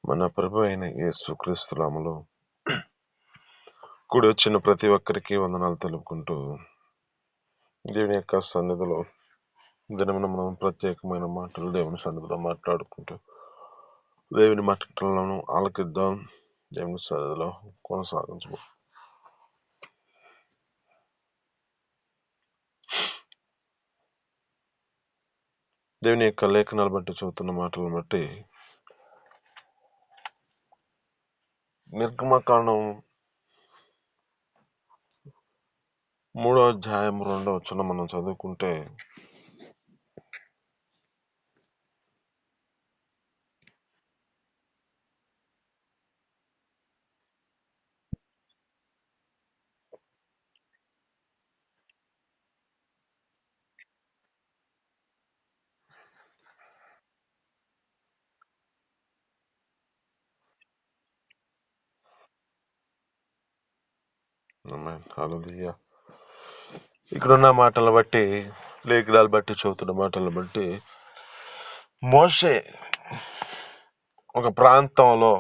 మన ప్రభు అయిన యేసుక్రీస్తు నామములో కూడి వచ్చిన ప్రతి ఒక్కరికి వందనాలు తెలుపుకుంటూ, దేవుని యొక్క సన్నిధిలో దినమున మనం ప్రత్యేకమైన మాటలు దేవుని సన్నిధిలో మాట్లాడుకుంటూ దేవుని మాటలను ఆలకిద్దాం. దేవుని సన్నిధిలో కొనసాగించము. దేవుని యొక్క లేఖనాలు బట్టి చదువుతున్న మాటలను బట్టి నిర్గమకాండం 3వ అధ్యాయం 2వ వచనం మనం చదువుకుంటే, హల్లెలూయా, ఇక్కడున్న మాటలు బట్టి, లేఖనాలు బట్టి చదువుతున్న మాటలను బట్టి, మోషే ఒక ప్రాంతంలో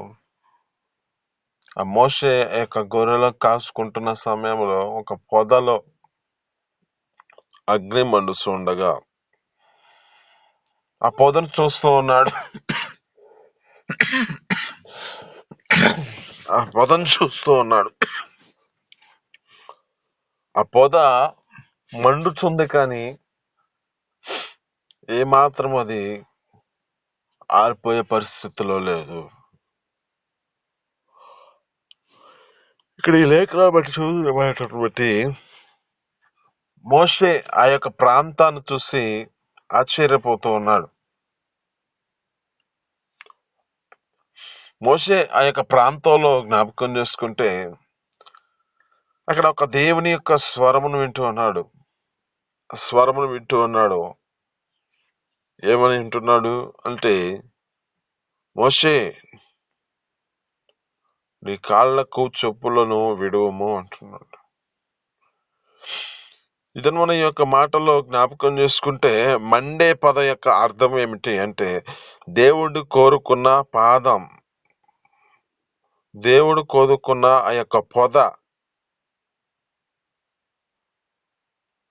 ఆ మోషే యొక్క గొర్రెలు కాసుకుంటున్న సమయంలో ఒక పొదలో అగ్ని మండుస్తూ ఉండగా ఆ పొదను చూస్తూ ఉన్నాడు. ఆ పొదను చూస్తూ ఉన్నాడు. ఆ పొద మండుతుంది, కానీ ఏమాత్రం అది ఆరిపోయే పరిస్థితిలో లేదు. ఇక్కడ ఈ లేఖనాలు బట్టి చూసినటువంటి మోషే ఆ యొక్క ప్రాంతాన్ని చూసి ఆశ్చర్యపోతూ ఉన్నాడు. మోషే ఆ యొక్క ప్రాంతంలో జ్ఞాపకం చేసుకుంటే అక్కడ ఒక దేవుని యొక్క స్వరమును వింటూ ఉన్నాడు. ఏమని వింటున్నాడు అంటే, మోషే, నీ కాళ్లకు చెప్పులను విడువము అంటున్నాడు. ఇతను మన యొక్క మాటల్లో జ్ఞాపకం చేసుకుంటే, మండే పద యొక్క అర్థం ఏమిటి అంటే, దేవుడు కోరుకున్న పాదం, దేవుడు కోరుకున్న ఆ యొక్క పొద,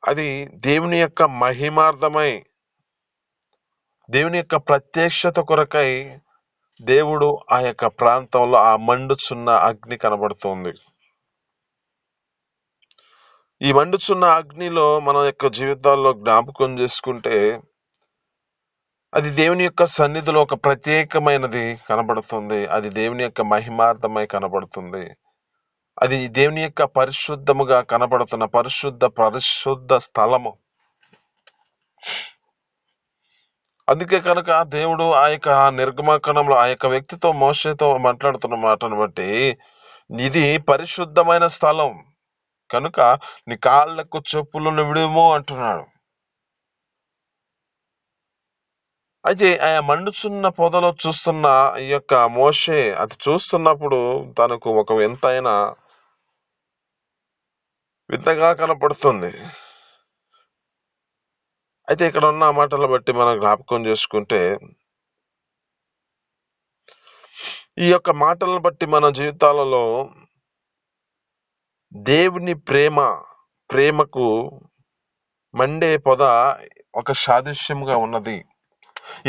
అది దేవుని యొక్క మహిమార్థమై, దేవుని యొక్క ప్రత్యక్షత కొరకై దేవుడు ఆ యొక్క ప్రాంతంలో ఆ మండుచున్న అగ్ని కనబడుతుంది. ఈ మండుచున్న అగ్నిలో మన యొక్క జీవితాల్లో జ్ఞాపకం చేసుకుంటే, అది దేవుని యొక్క సన్నిధిలో ఒక ప్రత్యేకమైనది కనబడుతుంది. అది దేవుని యొక్క మహిమార్థమై కనబడుతుంది. అది దేవుని యొక్క పరిశుద్ధముగా కనబడుతున్న పరిశుద్ధ స్థలము. అందుకే కనుక దేవుడు ఆ యొక్క నిర్గమకాండంలో ఆ యొక్క వ్యక్తితో, మోషేతో మాట్లాడుతున్న మాటను బట్టి, ఇది పరిశుద్ధమైన స్థలం కనుక నీ కాళ్లకు చెప్పులను విడుము అంటున్నాడు. అయితే ఆ మండుచున్న పొదలో చూస్తున్న ఈ యొక్క మోషే అది చూస్తున్నప్పుడు తనకు ఒక వింతైన వింతగా కనపడుతుంది. అయితే ఇక్కడ ఉన్న మాటలు బట్టి మనం జ్ఞాపకం చేసుకుంటే, ఈ యొక్క మాటలను బట్టి మన జీవితాలలో దేవుని ప్రేమకు మండే పొద ఒక సాదృశ్యంగా ఉన్నది.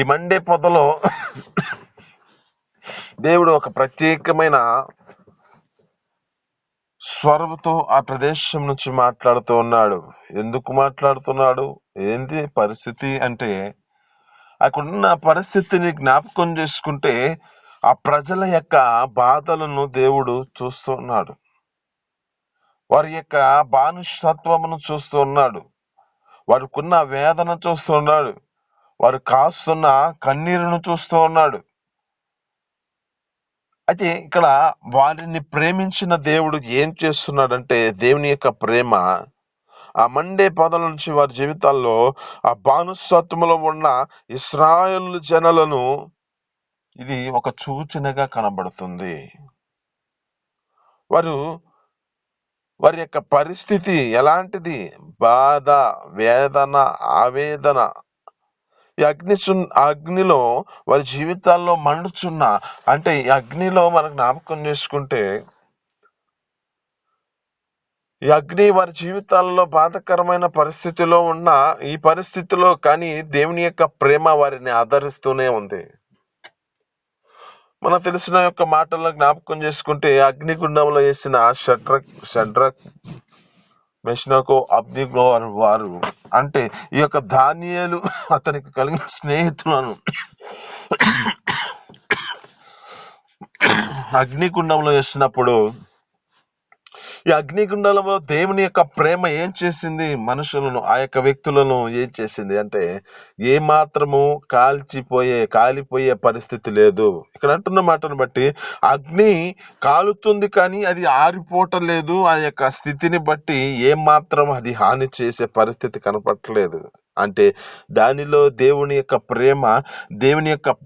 ఈ మండే పొదలో దేవుడు ఒక ప్రత్యేకమైన స్వరముతో ఆ ప్రదేశం నుంచి మాట్లాడుతూ ఉన్నాడు. ఎందుకు మాట్లాడుతున్నాడు, ఏంది పరిస్థితి అంటే, అక్కడున్న పరిస్థితిని జ్ఞాపకం చేసుకుంటే ఆ ప్రజల యొక్క బాధలను దేవుడు చూస్తూ ఉన్నాడు. వారి యొక్క బానిసత్వమును చూస్తూ ఉన్నాడు. వారికున్న వేదన చూస్తూ ఉన్నాడు. వారు కాస్తున్న కన్నీరును చూస్తూ ఉన్నాడు. అయితే ఇక్కడ వారిని ప్రేమించిన దేవుడు ఏం చేస్తున్నాడంటే, దేవుని యొక్క ప్రేమ ఆ మండే పొదల నుంచి వారి జీవితాల్లో ఆ బానిసత్వములో ఉన్న ఇశ్రాయేలు జనులను ఇది ఒక సూచనగా కనబడుతుంది. వారి యొక్క పరిస్థితి ఎలాంటిది? బాధ, వేదన, ఆవేదన, ఈ అగ్నిలో వారి జీవితాల్లో మండుచున్న, అంటే ఈ అగ్నిలో మనం జ్ఞాపకం చేసుకుంటే, ఈ అగ్ని వారి జీవితాల్లో బాధాకరమైన పరిస్థితిలో ఉన్న ఈ పరిస్థితిలో కానీ దేవుని యొక్క ప్రేమ వారిని ఆదరిస్తూనే ఉంది. మనకు తెలిసిన యొక్క మాటల్లో జ్ఞాపకం చేసుకుంటే, అగ్నిగుండంలో వేసిన షడ్రక్ మెషినకు అబ్దిగో వారు, అంటే ఈ యొక్క దానియేలు అతనికి కలిగిన స్నేహితులను అగ్నిగుండంలో వేసినప్పుడు, ఈ అగ్నిగుండంలో దేవుని యొక్క ప్రేమ ఏం చేసింది? మనుషులను, ఆ యొక్క వ్యక్తులను ఏం చేసింది అంటే, ఏ మాత్రము కాలిపోయే పరిస్థితి లేదు. ఇక్కడ అంటున్న మాటను బట్టి అగ్ని కాలుతుంది కానీ అది ఆరిపోవటం లేదు. ఆ యొక్క స్థితిని బట్టి ఏ మాత్రం అది హాని చేసే పరిస్థితి కనపడట్లేదు. అంటే దానిలో దేవుని యొక్క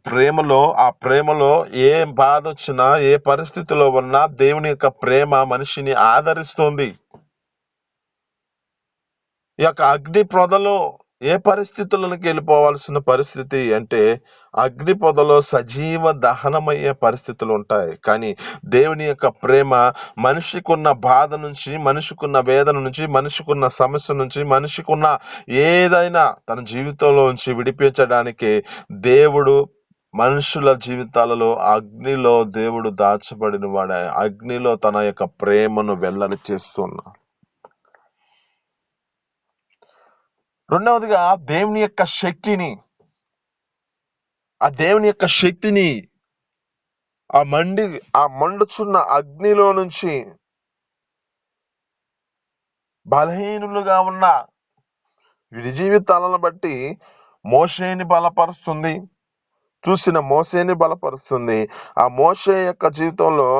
ప్రేమలో, ఆ ప్రేమలో ఏ బాధ వచ్చినా, ఏ పరిస్థితిలో ఉన్నా దేవుని యొక్క ప్రేమ మనిషిని ఆదరిస్తుంది. ఈ యొక్క అగ్ని పొదలో ఏ పరిస్థితులకు వెళ్ళిపోవాల్సిన పరిస్థితి అంటే, అగ్ని పొదలో సజీవ దహనమయ్యే పరిస్థితులు ఉంటాయి. కానీ దేవుని యొక్క ప్రేమ మనిషికున్న బాధ నుంచి, మనిషికున్న వేదన నుంచి, మనిషికున్న సమస్య నుంచి, మనిషికున్న ఏదైనా తన జీవితంలో నుంచి విడిపించడానికి దేవుడు మనుషుల జీవితాలలో అగ్నిలో దేవుడు దాచబడిన వాడే, అగ్నిలో తన యొక్క ప్రేమను వెల్లడి చేస్తున్నాడు. రెండవదిగా దేవుని యొక్క శక్తిని, ఆ మండుచున్న అగ్నిలో నుంచి బలహీనులుగా ఉన్న వీరి జీవితాలను బట్టి మోషేని బలపరుస్తుంది. ఆ మోషే యొక్క జీవితంలో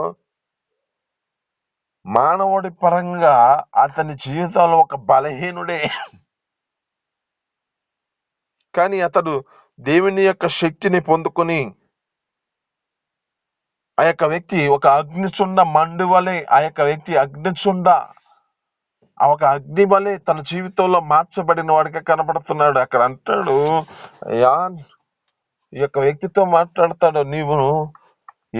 మానవుడి పరంగా అతని జీవితంలో ఒక బలహీనుడే, కానీ అతడు దేవుని యొక్క శక్తిని పొందుకొని ఆ యొక్క వ్యక్తి ఒక అగ్నిచుండ మండు వలె, ఒక అగ్ని వలె తన జీవితంలో మార్చబడిన వాడిగా కనబడుతున్నాడు. అక్కడ అంటాడు, అయ్యా, ఈ యొక్క వ్యక్తితో మాట్లాడతాడు, నీవు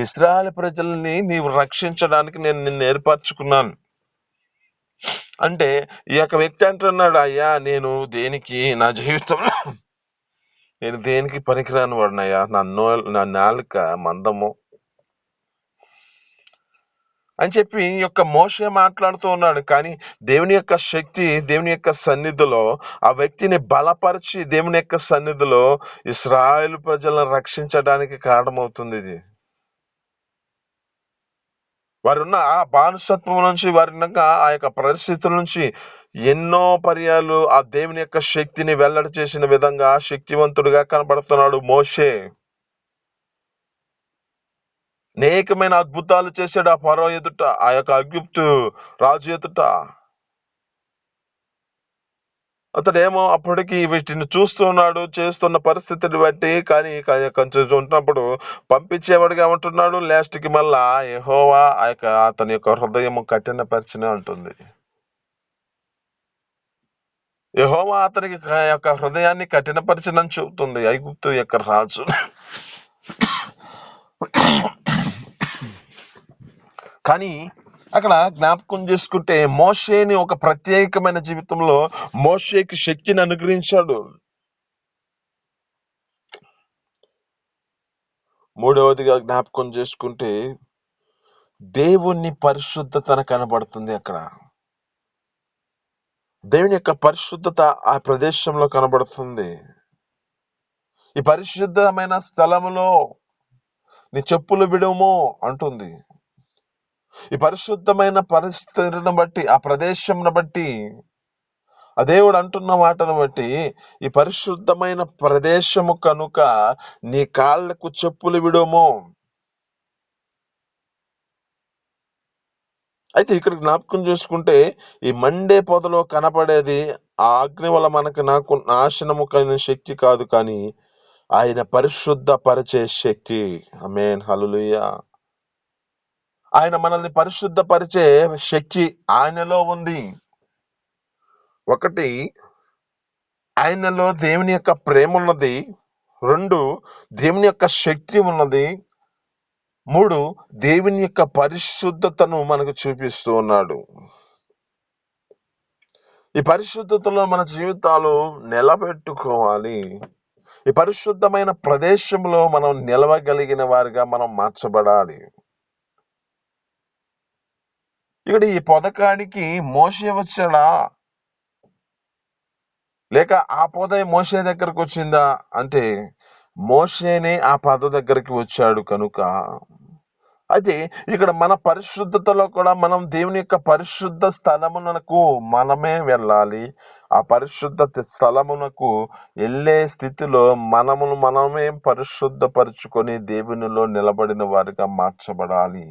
ఇశ్రాయేలు ప్రజల్ని నీవు రక్షించడానికి నేను నిన్ను ఏర్పరచుకున్నాను అంటే, ఈ యొక్క వ్యక్తి అంటున్నాడు, అయ్యా నా జీవితంలో నేను దేనికి పనికిరాని వాడినయ్యా, నా నాలుక మందము అని చెప్పి ఈ యొక్క మోషే మాట్లాడుతూ ఉన్నాడు. కానీ దేవుని యొక్క శక్తి, దేవుని యొక్క సన్నిధిలో ఆ వ్యక్తిని బలపరిచి దేవుని యొక్క సన్నిధిలో ఇశ్రాయేలు ప్రజలను రక్షించడానికి కారణమవుతుంది. ఇది వారున్న ఆ బానిసత్వం నుంచి, వారున్న ఆ యొక్క పరిస్థితుల నుంచి ఎన్నో పర్యాలు ఆ దేవుని యొక్క శక్తిని వెల్లడి చేసిన విధంగా శక్తివంతుడిగా కనబడుతున్నాడు మోషే. అనేకమైన అద్భుతాలు చేశాడు ఆ ఫరో ఎదుట, ఆ యొక్క ఐగుప్తు రాజు ఎదుట. అతడేమో అప్పటికి వీటిని చూస్తున్నాడు, చేస్తున్న పరిస్థితిని బట్టి, కానీ కొంచెం ఉంటున్నప్పుడు పంపించేవాడిగా ఉంటున్నాడు. లాస్ట్ కి మళ్ళా యెహోవా అతని యొక్క హృదయం కఠినపరిచిన ఉంటుంది. యెహోవా అతనికి యొక్క హృదయాన్ని కఠినపరిచినని చెబుతుంది ఐగుప్తు యొక్క రాజు. కానీ అక్కడ జ్ఞాపకం చేసుకుంటే, మోషేని ఒక ప్రత్యేకమైన జీవితంలో మోషేకి శక్తిని అనుగ్రహించాడు. మూడవదిగా జ్ఞాపకం చేసుకుంటే, దేవుని పరిశుద్ధత కనబడుతుంది. అక్కడ దేవుని యొక్క పరిశుద్ధత ఆ ప్రదేశంలో కనబడుతుంది. ఈ పరిశుద్ధమైన స్థలములో నీ చెప్పులు విడుము అంటుంది. ఈ పరిశుద్ధమైన పరిస్థితిని బట్టి, ఆ ప్రదేశంను బట్టి, ఆ దేవుడు అంటున్న మాటను బట్టి, ఈ పరిశుద్ధమైన ప్రదేశము కనుక నీ కాళ్లకు చెప్పులు విడుము. అయితే ఇక్కడ జ్ఞాపకం చేసుకుంటే, ఈ మండే పొదలో కనపడేది ఆ అగ్ని వల్ల నాకు నాశనము కలిగిన శక్తి కాదు, కానీ ఆయన పరిశుద్ధ పరిచే శక్తి. ఆమేన్, హల్లెలూయా. ఆయన మనల్ని పరిశుద్ధపరిచే శక్తి ఆయనలో ఉంది. ఒకటి ఆయనలో దేవుని యొక్క ప్రేమ ఉన్నది. 2 దేవుని యొక్క శక్తి ఉన్నది. 3 దేవుని యొక్క పరిశుద్ధతను మనకు చూపిస్తూ ఉన్నాడు. ఈ పరిశుద్ధతలో మన జీవితాలు నిలబెట్టుకోవాలి. ఈ పరిశుద్ధమైన ప్రదేశంలో మనం నిలవగలిగిన వారిగా మనం మార్చబడాలి. ఇక్కడ ఈ పథకానికి మోషే వచ్చాడా? లేక ఆ పొద మోషే దగ్గరకు వచ్చిందా? అంటే మోషేనే ఆ పొద దగ్గరికి వచ్చాడు కనుక, అయితే ఇక్కడ మన పరిశుద్ధతలో కూడా మనం దేవుని యొక్క పరిశుద్ధ స్థలమునకు మనమే వెళ్ళాలి. ఆ పరిశుద్ధ స్థలమునకు వెళ్ళే స్థితిలో మనమును మనమే పరిశుద్ధపరుచుకొని దేవునిలో నిలబడిన వారిగా మార్చబడాలి.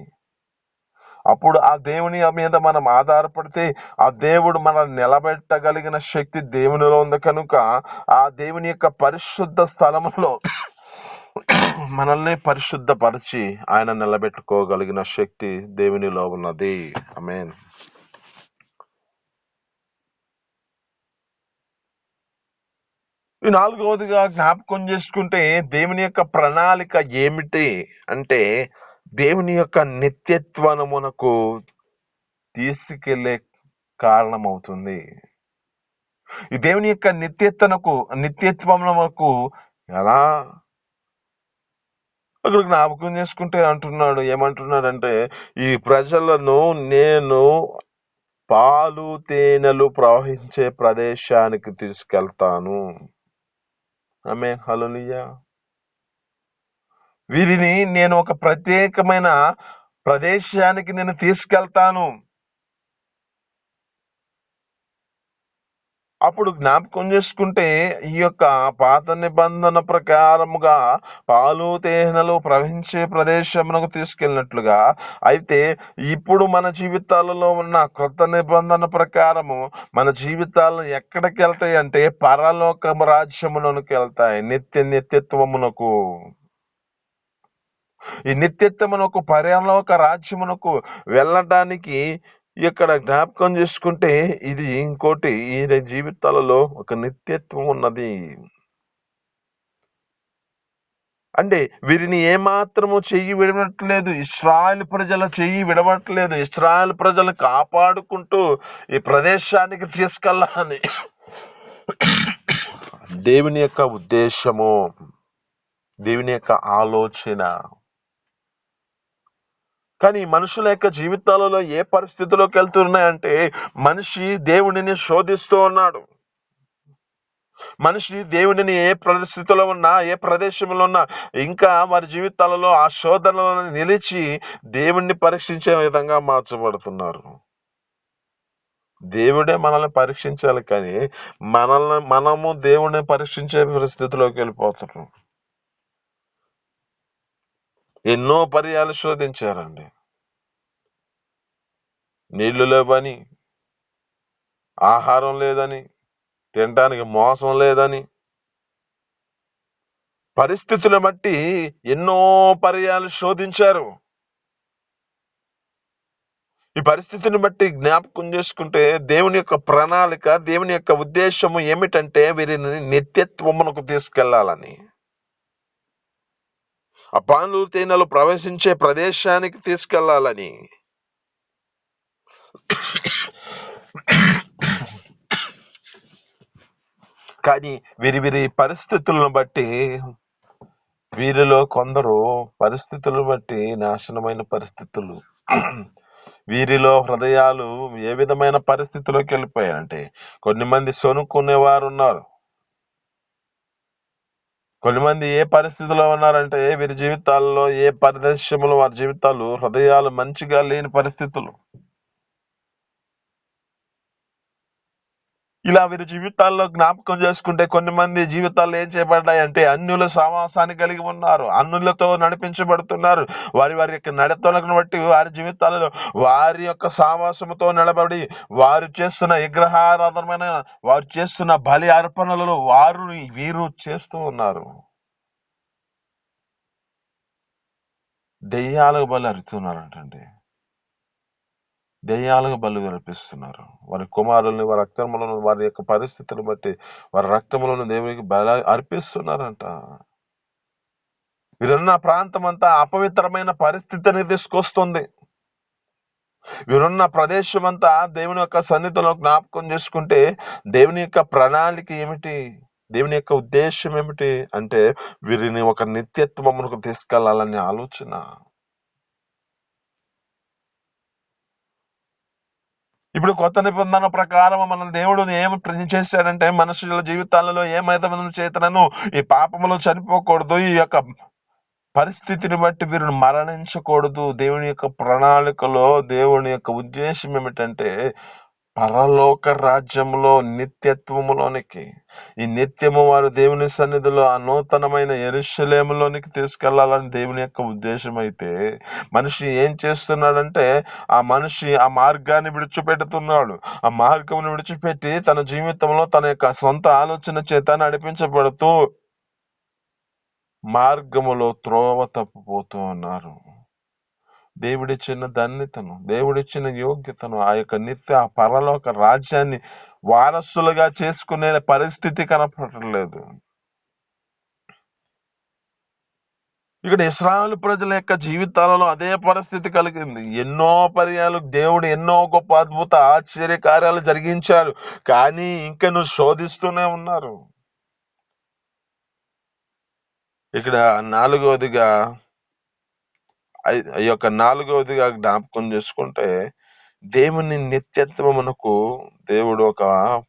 అప్పుడు ఆ దేవుని మీద మనం ఆధారపడితే ఆ దేవుడు మనల్ని నిలబెట్టగలిగిన శక్తి దేవునిలో ఉంది కనుక, ఆ దేవుని యొక్క పరిశుద్ధ స్థలములో మనల్ని పరిశుద్ధపరిచి ఆయన నిలబెట్టుకోగలిగిన శక్తి దేవునిలో ఉన్నది. ఆమేన్. ఈ 4వదిగా జ్ఞాపకం చేసుకుంటే దేవుని యొక్క ప్రణాళిక ఏమిటి అంటే, దేవుని యొక్క నిత్యత్వమునకు తీసుకెళ్లే కారణమవుతుంది. ఈ దేవుని యొక్క నిత్యత్వమునకు ఎలా అక్కడ జ్ఞాపకం చేసుకుంటే ఏమంటున్నాడంటే, ఈ ప్రజలను నేను పాలు తేనెలు ప్రవహించే ప్రదేశానికి తీసుకెళ్తాను. ఆమేన్. హల్లెలూయా. వీరిని నేను ఒక ప్రత్యేకమైన ప్రదేశానికి నేను తీసుకెళ్తాను. అప్పుడు జ్ఞాపకం చేసుకుంటే ఈ యొక్క పాత నిబంధన ప్రకారముగా పాలు తేనెలు ప్రవహించే ప్రదేశమునకు తీసుకెళ్ళినట్లుగా, అయితే ఇప్పుడు మన జీవితాలలో ఉన్న క్రొత్త నిబంధన ప్రకారము మన జీవితాలు ఎక్కడికి వెళ్తాయి అంటే పరలోక రాజ్యమునకు వెళ్తాయి. నిత్యత్వమునకు. ఈ నిత్యత్వమునకు పరలోక రాజ్యమునకు వెళ్ళడానికి ఇక్కడ జ్ఞాపకం చేసుకుంటే ఇది ఇంకోటి ఈ జీవితాలలో ఒక నిత్యత్వం ఉన్నది. అంటే వీరిని ఏమాత్రము చెయ్యి విడవట్లేదు. ఇశ్రాయేల్ ప్రజల చెయ్యి విడవట్లేదు. ఇశ్రాయేల్ ప్రజలు కాపాడుకుంటూ ఈ ప్రదేశానికి తీసుకెళ్ళాలని దేవుని యొక్క ఉద్దేశము, దేవుని యొక్క ఆలోచన. కానీ మనుషుల యొక్క జీవితాలలో ఏ పరిస్థితిలోకి వెళ్తున్నాయంటే, మనిషి దేవుడిని శోధిస్తూ ఉన్నాడు. మనిషి దేవుడిని ఏ పరిస్థితిలో ఉన్నా, ఏ ప్రదేశంలో ఉన్నా, ఇంకా వారి జీవితాలలో ఆ శోధనలను నిలిచి దేవుణ్ణి పరీక్షించే విధంగా మార్చబడుతున్నారు. దేవుడే మనల్ని పరీక్షించాలి కానీ మనము దేవుడిని పరీక్షించే పరిస్థితిలోకి వెళ్ళిపోతున్నాం. ఎన్నో పర్యాలు శోధించారండి. నీళ్లు లేవని, ఆహారం లేదని, తినడానికి మోసం లేదని, పరిస్థితులను బట్టి ఎన్నో పర్యాలు శోధించారు. ఈ పరిస్థితిని బట్టి జ్ఞాపకం చేసుకుంటే దేవుని యొక్క ప్రణాళిక, దేవుని యొక్క ఉద్దేశము ఏమిటంటే వీరిని నిత్యత్వమునకు తీసుకెళ్లాలని, ఆ పాలు తేనెలు ప్రవేశించే ప్రదేశానికి తీసుకెళ్లాలని. కానీ వీరి పరిస్థితులను బట్టి వీరిలో కొందరు పరిస్థితులను బట్టి నాశనమైన పరిస్థితులు, వీరిలో హృదయాలు ఏ విధమైన పరిస్థితిలోకి వెళ్ళిపోయాయంటే, కొన్ని మంది సొనుక్కునేవారు ఉన్నారు. కొంతమంది ఏ పరిస్థితిలో ఉన్నారంటే వీరి జీవితాల్లో ఏ ప్రదేశంలో వారి జీవితాలు హృదయాలు మంచిగా లేని పరిస్థితులు. ఇలా వీరి జీవితాల్లో జ్ఞాపకం చేసుకుంటే కొన్ని మంది జీవితాల్లో ఏం చేయబడ్డాయంటే అన్యుల సహవాసాన్ని కలిగి ఉన్నారు, అన్యులతో నడిపించబడుతున్నారు. వారి యొక్క నడతలను బట్టి వారి జీవితాలలో వారి యొక్క సహవాసముతో నిలబడి వారు చేస్తున్న విగ్రహారాధనమైన, వారు చేస్తున్న బలి అర్పణలలో వీరు చేస్తూ ఉన్నారు. దెయ్యాలకు బలి అరుతున్నారంటండి. దెయ్యాలకు బలు అర్పిస్తున్నారు. వారి కుమారుల్ని, వారి అక్రమలను, వారి యొక్క పరిస్థితులు బట్టి వారి రక్తములను దేవునికి బలి అర్పిస్తున్నారంట. వీరున్న ప్రాంతం అంతా అపవిత్రమైన పరిస్థితిని తీసుకొస్తుంది. వీరున్న ప్రదేశం అంతా దేవుని యొక్క సన్నిధిలో జ్ఞాపకం చేసుకుంటే దేవుని యొక్క ప్రణాళిక ఏమిటి, దేవుని యొక్క ఉద్దేశం ఏమిటి అంటే వీరిని ఒక నిత్యత్వమునకు తీసుకెళ్లాలనే ఆలోచన. ఇప్పుడు కొత్త నిబంధన ప్రకారం మన దేవుడు ఏమి చేశాడంటే మనుషుల జీవితాలలో ఏమైతే చేతనను ఈ పాపములో చనిపోకూడదు, ఈ యొక్క పరిస్థితిని బట్టి వీరు మరణించకూడదు. దేవుని యొక్క ప్రణాళికలో దేవుని యొక్క ఉద్దేశం ఏమిటంటే పరలోక రాజ్యంలో నిత్యత్వములోనికి, ఈ నిత్యము వారు దేవుని సన్నిధిలో ఆ నూతనమైన యెరూషలేములోనికి తీసుకెళ్లాలని దేవుని యొక్క ఉద్దేశం అయితే మనిషి ఏం చేస్తున్నాడంటే ఆ మనిషి ఆ మార్గాన్ని విడిచిపెడుతున్నాడు. ఆ మార్గమును విడిచిపెట్టి తన జీవితంలో తన యొక్క సొంత ఆలోచన చేత నడిపించబడుతూ మార్గములో త్రోవ తప్పిపోతూ ఉన్నారు. దేవుడిచ్చిన ధన్యతను, దేవుడిచ్చిన యోగ్యతను, ఆ యొక్క నిత్య పరలోక రాజ్యాన్ని వారసులుగా చేసుకునే పరిస్థితి కనపడలేదు. ఇక్కడ ఇశ్రాయేలు ప్రజల యొక్క జీవితాలలో అదే పరిస్థితి కలిగింది. ఎన్నో పర్యాలు దేవుడు ఎన్నో గొప్ప అద్భుత ఆశ్చర్య కార్యాలు జరిగించాడు, కానీ ఇంకను శోధిస్తూనే ఉన్నారు. ఇక్కడ నాలుగవదిగా జ్ఞాపకం చేసుకుంటే దేవుని నిత్యత్వమునకు దేవుడు ఒక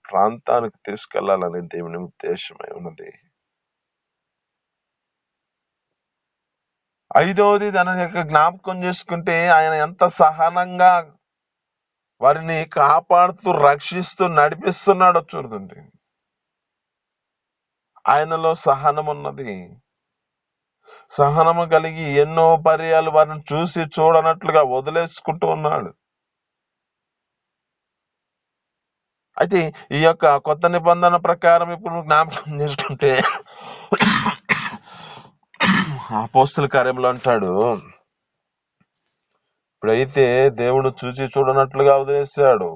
ప్రాంతానికి తీసుకెళ్లాలని దేవుని ఉద్దేశమై ఉన్నది. ఐదవది దాని యొక్క జ్ఞాపకం చేసుకుంటే ఆయన ఎంత సహనంగా వారిని కాపాడుతూ రక్షిస్తూ నడిపిస్తున్నాడో చూడండి. ఆయనలో సహనం ఉన్నది. సహనము కలిగి ఎన్నో పర్యాలు వారిని చూసి చూడనట్లుగా వదిలేసుకుంటూ ఉన్నాడు. అయితే ఈ యొక్క కొత్త నిబంధన ప్రకారం ఇప్పుడు జ్ఞాపకం చేసుకుంటే అపోస్తుల కార్యంలో అంటాడు, ఇప్పుడైతే దేవుడు చూసి చూడనట్లుగా వదిలేశాడు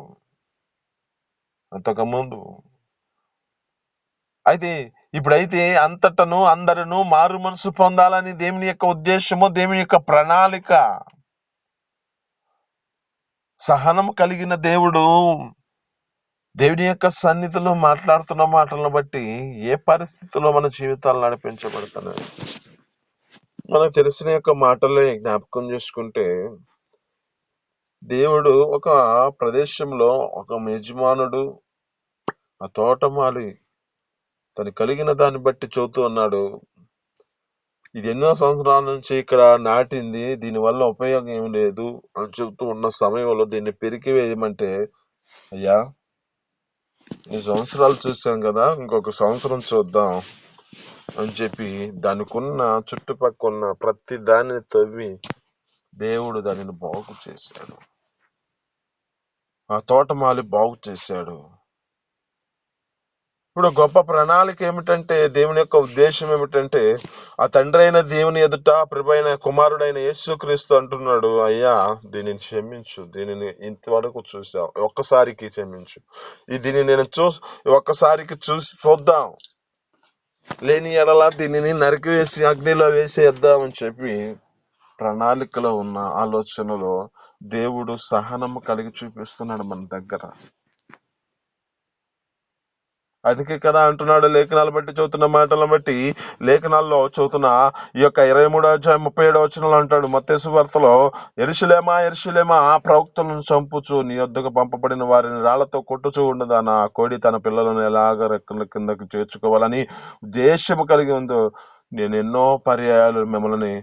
అంతకుముందు. అయితే ఇప్పుడైతే అంతటను అందరూ మారు మనసు పొందాలని దేవుని యొక్క ఉద్దేశము, దేవుని యొక్క ప్రణాళిక. సహనం కలిగిన దేవుడు దేవుని యొక్క సన్నిధిలో మాట్లాడుతున్న మాటలను బట్టి ఏ పరిస్థితుల్లో మన జీవితాలు నడిపించబడుతున్నాయి. మనకు తెలిసిన యొక్క మాటలే జ్ఞాపకం చేసుకుంటే దేవుడు ఒక ప్రదేశంలో ఒక యజమానుడు ఆ తోటమాలి తను కలిగిన దాన్ని బట్టి చూస్తూ ఉన్నాడు. ఇది ఎన్నో సంవత్సరాల నుంచి ఇక్కడ నాటింది, దీనివల్ల ఉపయోగం ఏమి లేదు అని చెబుతూ ఉన్న సమయంలో దీన్ని పెరికి వేయమంటే, అయ్యా ఈ సంవత్సరాలు చూసాం కదా, ఇంకొక సంవత్సరం చూద్దాం అని చెప్పి దానికున్న చుట్టుపక్కల ప్రతి దానిని తవ్వి దేవుడు దానిని బాగు చేశాడు. ఆ తోటమాలి బాగు చేశాడు. ఇప్పుడు గొప్ప ప్రణాళిక ఏమిటంటే దేవుని యొక్క ఉద్దేశం ఏమిటంటే ఆ తండ్రి అయిన దేవుని ఎదుట ప్రభువైన కుమారుడైన యేసుక్రీస్తు అంటున్నాడు, అయ్యా దీనిని క్షమించు, దీనిని ఇంతవరకు చూసావు, ఒక్కసారికి క్షమించు, దీన్ని నేను ఒక్కసారికి చూద్దాం, లేని ఎడల దీనిని నరికివేసి అగ్నిలో వేసేద్దామని చెప్పి ప్రణాళికలో ఉన్న ఆలోచనలో దేవుడు సహనము కలిగి చూపిస్తున్నాడు మన దగ్గర. అందుకే కదా అంటున్నాడు, లేఖనాలు బట్టి చదువుతున్న మాటలను బట్టి, లేఖనాల్లో చదువుతున్న ఈ యొక్క 23వ అధ్యాయం 37వ వచనంలో అంటాడు, మత్తయి సువార్తలో, యెరూషలేమా యెరూషలేమా ఆ ప్రవక్తలను చంపుచు నీ యొద్దకు పంపబడిన వారిని రాళ్లతో కొట్టుచూ ఉండదానా, కోడి తన పిల్లలను ఎలాగ రెక్కల కిందకి చేర్చుకోవాలని ఉద్దేశము కలిగి ఉందో, నేను ఎన్నో పర్యాయాలు మిమ్మల్ని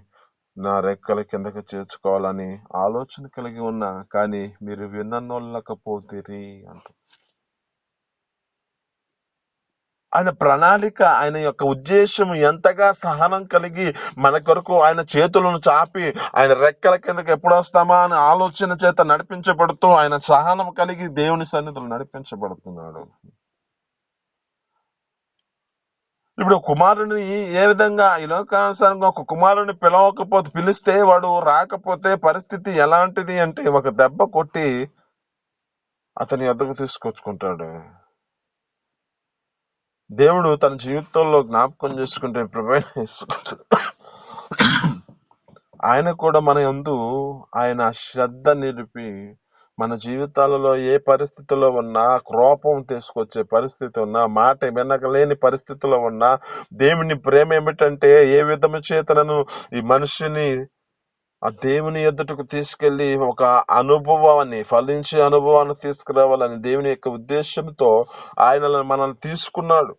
నా రెక్కల కిందకి చేర్చుకోవాలని ఆలోచన కలిగి ఉన్నా, కానీ మీరు విననొల్లకపోతిరి అంట. ఆయన ప్రణాళిక, ఆయన యొక్క ఉద్దేశం ఎంతగా సహనం కలిగి మన కొరకు ఆయన చేతులను చాపి ఆయన రెక్కల కిందకి ఎప్పుడు వస్తామా అని ఆలోచన చేత నడిపించబడుతూ ఆయన సహనం కలిగి దేవుని సన్నిధిలో నడిపించబడుతున్నాడు. ఇప్పుడు కుమారుని ఏ విధంగా ఈ లోకానుసారంగా ఒక కుమారుని పిలిస్తే వాడు రాకపోతే పరిస్థితి ఎలాంటిది అంటే ఒక దెబ్బ కొట్టి అతని ఎద్దకు తీసుకొచ్చుకుంటాడు. దేవుడు తన జీవితంలో జ్ఞాపకం చేసుకుంటే ఆయన కూడా మన యందు ఆయన శ్రద్ధ నిలిపి మన జీవితాలలో ఏ పరిస్థితిలో ఉన్నా, కోపం తీసుకొచ్చే పరిస్థితి ఉన్నా, మాట వినకలేని పరిస్థితిలో ఉన్నా, దేవుని ప్రేమ ఏమిటంటే ఏ విధము చేతనను ఈ మనిషిని ఆ దేవుని ఎదుటకు తీసుకెళ్లి ఒక అనుభవాన్ని, ఫలించే అనుభవాన్ని తీసుకురావాలని దేవుని యొక్క ఉద్దేశంతో ఆయన మనల్ని తీసుకున్నాడు.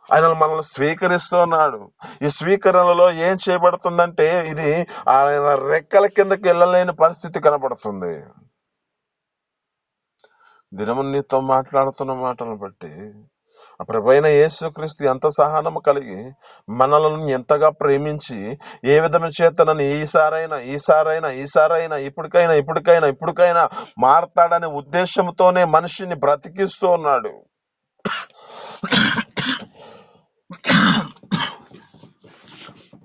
ఆయన మనల్ని స్వీకరిస్తున్నాడు. ఈ స్వీకరణలో ఏం చేయబడుతుందంటే ఇది ఆయన రెక్కల కిందకి వెళ్ళలేని పరిస్థితి కనబడుతుంది. దినము నీతో మాట్లాడుతున్న మాటలను బట్టి ఆ ప్రభువైన యేసుక్రీస్తు ఎంత సహనము కలిగి మనలను ఎంతగా ప్రేమించి ఏ విధమైన చేతనని ఈసారైనా ఇప్పటికైనా మారతాడనే ఉద్దేశంతోనే మనిషిని బ్రతికిస్తూ ఉన్నాడు.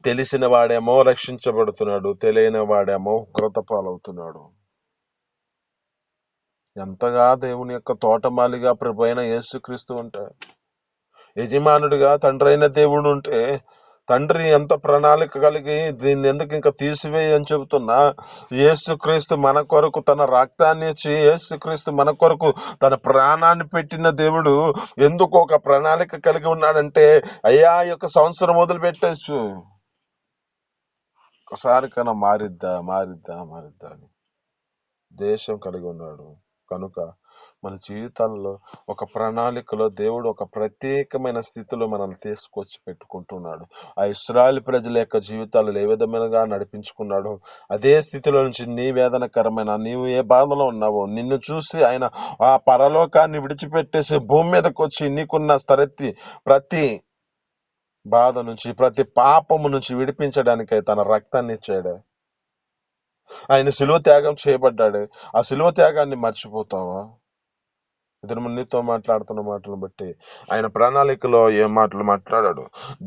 తెలిసిన వాడేమో రక్షించబడుతున్నాడు, తెలియని వాడేమో ఉగ్రత పాలవుతున్నాడు. ఎంతగా దేవుని యొక్క తోటమాలిగా ప్రభువైన యేసుక్రీస్తు ఉంటే, యజమానుడిగా తండ్రి అయిన దేవుడు ఉంటే, తండ్రి ఎంత ప్రణాళిక కలిగి దీన్ని ఎందుకు ఇంకా తీసివేయని చెబుతున్నా, యేసుక్రీస్తు మన కొరకు తన రక్తాన్ని ఇచ్చి, యేసుక్రీస్తు మన కొరకు తన ప్రాణాన్ని పెట్టిన దేవుడు ఎందుకు ఒక ప్రణాళిక కలిగి ఉన్నాడంటే, అయ్యా ఈ యొక్క సంవత్సరం వదిలిపెట్టేసు, ఒకసారి కన్నా మారిద్దా అని దేశం కలిగి ఉన్నాడు. కనుక మన జీవితాల్లో ఒక ప్రణాళికలో దేవుడు ఒక ప్రత్యేకమైన స్థితిలో మనల్ని తీసుకొచ్చి పెట్టుకుంటున్నాడు. ఆ ఇశ్రాయేలు ప్రజల యొక్క జీవితాలు ఏ విధమైనగా నడిపించుకున్నాడో అదే స్థితిలో నుంచి నీ వేదనకరమైన, నీవు ఏ బాధలో ఉన్నావో నిన్ను చూసి ఆయన ఆ పరలోకాన్ని విడిచిపెట్టేసి భూమి మీదకి వచ్చి నీకున్న ప్రతి బాధ నుంచి, ప్రతి పాపము నుంచి విడిపించడానికై తన రక్తాన్ని ఇచ్చాడు. ఆయన శిలువ త్యాగం చేయబడ్డాడు. ఆ శిలువ త్యాగాన్ని మర్చిపోతావా? ఇతను నీతో మాట్లాడుతున్న మాటలను బట్టి ఆయన ప్రణాళికలో ఏ మాటలు మాట్లాడాడు?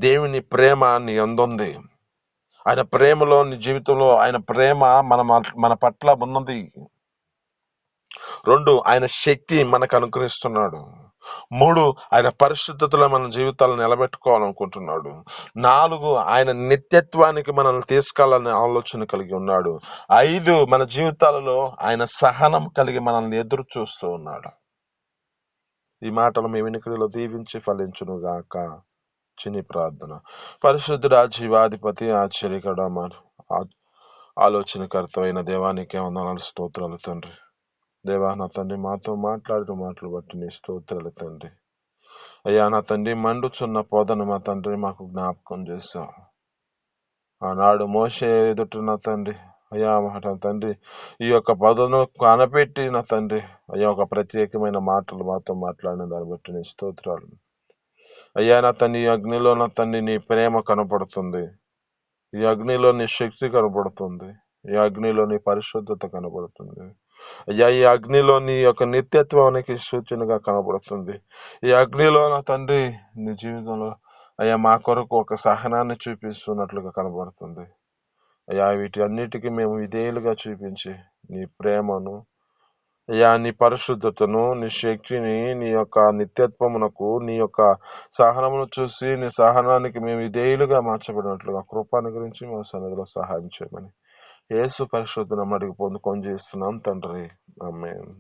దేవుని ప్రేమ నీ అందుంది. ఆయన ప్రేమలో నీ జీవితంలో ఆయన ప్రేమ మన పట్ల ఉన్నది. 2, ఆయన శక్తి మనకు అనుగ్రహిస్తున్నాడు. 3, ఆయన పరిశుద్ధతలో మన జీవితాలను నిలబెట్టుకోవాలనుకుంటున్నాడు. 4, ఆయన నిత్యత్వానికి మనల్ని తీసుకెళ్లాలనే ఆలోచన కలిగి ఉన్నాడు. 5, మన జీవితాలలో ఆయన సహనం కలిగి మనల్ని ఎదురు చూస్తూ ఉన్నాడు. ఈ మాటలు మీ వినికిడిలో దీవించి ఫలించును గాక. చిన్ని ప్రార్థన. పరిశుద్ధుడా, జీవాధిపతి, ఆశ్చర్యకర, ఆలోచనకర్త అయిన దేవానికి వందనాలు, స్తోత్రాలు తండ్రి. దేవా నా తండ్రి, మాతో మాట్లాడిన మాటలు బట్టి నీ స్తోత్రాలు తండ్రి. అయ్యా నా తండ్రి, మండుచున్న పొదను మా తండ్రి మాకు జ్ఞాపకం చేశావు. ఆనాడు మోషే ఎదుట నా తండ్రి, అయ్యా మాట తండ్రి, ఈ యొక్క పొదను కనపెట్టి నా తండ్రి, అయ్యా ఒక ప్రత్యేకమైన మాటలు మాతో మాట్లాడిన దాన్ని బట్టి నీ స్తోత్రాలు. అయ్యా నా తండ్రి, ఈ అగ్నిలో నా తండ్రి నీ ప్రేమ కనపడుతుంది. ఈ అగ్నిలో నీ శక్తి కనపడుతుంది. ఈ అగ్నిలో నీ పరిశుద్ధత కనపడుతుంది. అయ్యా ఈ అగ్నిలో నీ యొక్క నిత్యత్వానికి సూచనగా కనబడుతుంది. ఈ అగ్నిలో నా తండ్రి నీ జీవితంలో అయ్యా మా కొరకు ఒక సహనాన్ని చూపిస్తున్నట్లుగా కనబడుతుంది. అయ్యా వీటి అన్నిటికీ మేము విధేయులుగా చూపించి నీ ప్రేమను, అయ్యా నీ పరిశుద్ధతను, నీ శక్తిని, నీ యొక్క నిత్యత్వమునకు, నీ యొక్క సహనమును చూసి నీ సహనానికి మేము విధేయులుగా మార్చబడినట్లుగా కృపాను గురించి మా సన్నిధిలో సహాయం చేయమని యేసు పరిశుద్ధ అడిగి పొందుకొని చేస్తున్నాం తండ్రి. ఆమేన్.